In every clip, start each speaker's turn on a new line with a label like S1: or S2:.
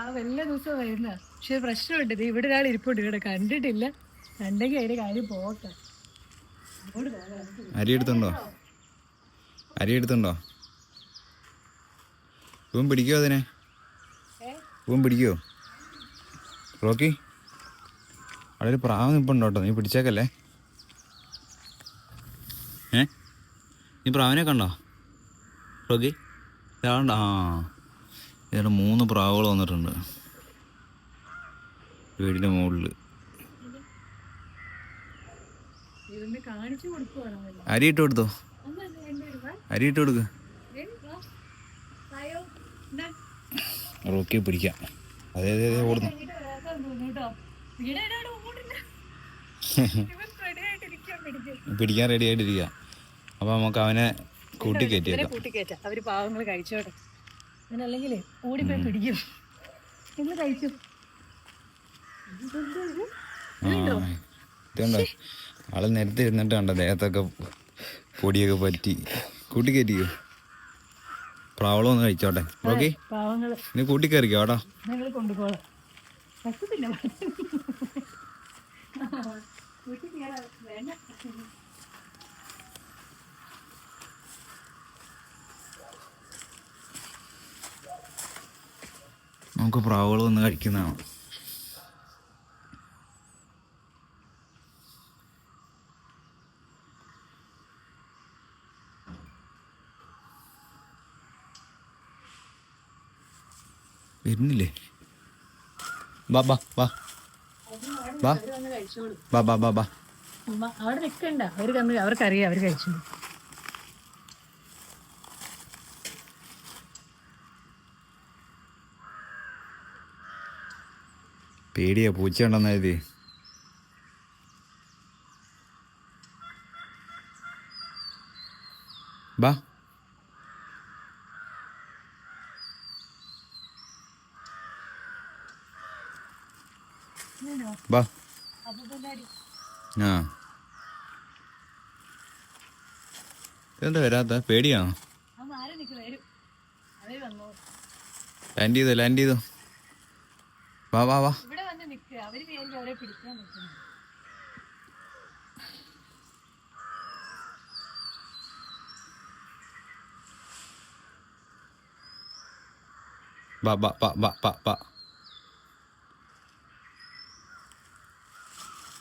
S1: പാവം എല്ലാ ദിവസവും വരുന്ന. പക്ഷെ പ്രശ്നമുണ്ട്, ഇവിടെ ഒരാൾ ഇരിപ്പുണ്ട്, ഇവിടെ കണ്ടിട്ടില്ല. കണ്ടെങ്കിൽ അതിന്റെ കാര്യം പോട്ടെ.
S2: അരി എടുത്തുണ്ടോ ഇവൻ പിടിക്കോ അതിനെ? ഇവൻ പിടിക്കോ റോക്കി? അവിടെ ഒരു പ്രാവ് നിൽപ്പുണ്ടോ കേട്ടോ, നീ പിടിച്ചേക്കല്ലേ. നീ പ്രാവിനെ കണ്ടോ റോക്കി? ഇതാണ്ട, ആ ഇതിന് 3 പ്രാവുകൾ വന്നിട്ടുണ്ട് വീടിൻ്റെ മുകളിൽ. അരിയിട്ട് കൊടുത്തോ, അരിയിട്ട് കൊടുക്ക്. റോക്കി പിടിക്കാം. അതെ അതെ അതെ ഓടുന്നു. പിടിക്കാൻ റെഡി ആയിട്ടിരിക്കുക. അപ്പൊ നമുക്ക് അവനെ
S1: കൂട്ടിക്കയറ്റാം. അവര് പാവങ്ങൾ കഴിച്ചോട്ടെ. അല്ലെങ്കിൽ ഓടിപ്പോയി പിടിക്കും. നിങ്ങൾ കഴിച്ചു.
S2: ഇതുണ്ടോ ആള് നേരത്തെ ഇരുന്നിട്ട് കണ്ടോ ദേഹത്തൊക്കെ പൊടിയൊക്കെ പറ്റി. കൂട്ടിക്കയറ്റിക്കോ, പ്രാവളം ഒന്ന് കഴിച്ചോട്ടെ. ഓക്കെ നീ കൂട്ടിക്കയറിക്കോ കേട്ടോ.
S1: കൊണ്ടുപോകാം.
S2: നമുക്ക് പ്രാവുകളും ഒന്ന് കഴിക്കുന്നതാണ്. വരുന്നില്ലേ? ബാ ബാ ബാ ബാ ബാ ബാ ബാ ബാ.
S1: അവിടെ നിൽക്കണ്ട, അവർക്കറിയാം അവർ കഴിച്ചു.
S2: പേടിയാ, പൂച്ച ഉണ്ടെന്നാ ഇത്. ബാ ബാ. ആ ഇതെന്താ വരാത്ത? പേടിയാണോ? ലാൻഡ് ചെയ്തോ. വാ വാ വാ. ബാ ബാ ബാ ബാ ബാ ബാ.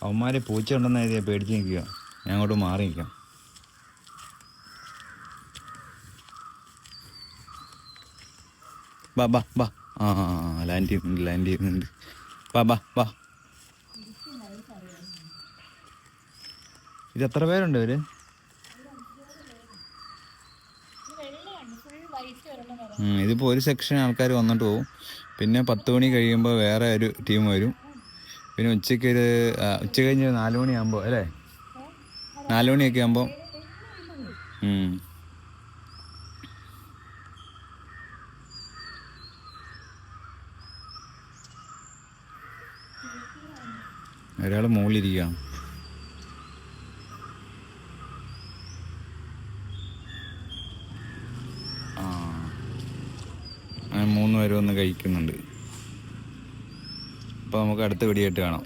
S2: അവന്മാരെ പൂച്ച ഉണ്ടെന്ന് എഴുതിയാ പേടിച്ച് നിൽക്കുക. ഞാൻ അങ്ങോട്ട് മാറി നിൽക്കാം. ബാ ബാ ബാ. ആ ലാൻഡ് ചെയ്യുന്നുണ്ട്. ബാ ബാ ബാ. ഇത് എത്ര പേരുണ്ട് ഇവര്? ഇതിപ്പോൾ ഒരു സെക്ഷൻ ആൾക്കാർ വന്നിട്ട് പോകും. പിന്നെ 10 മണി കഴിയുമ്പോൾ വേറെ ഒരു ടീം വരും. പിന്നെ ഉച്ച കഴിഞ്ഞ് 4 മണിയാകുമ്പോൾ അല്ലേ, 4 മണിയൊക്കെ ആകുമ്പോൾ ഒരാൾ മുകളിലിരിക്കുക. അങ്ങനെ 3 പേരും ഒന്ന് കഴിക്കുന്നുണ്ട്. അപ്പോൾ നമുക്ക് അടുത്ത വെടിയായിട്ട് കാണാം.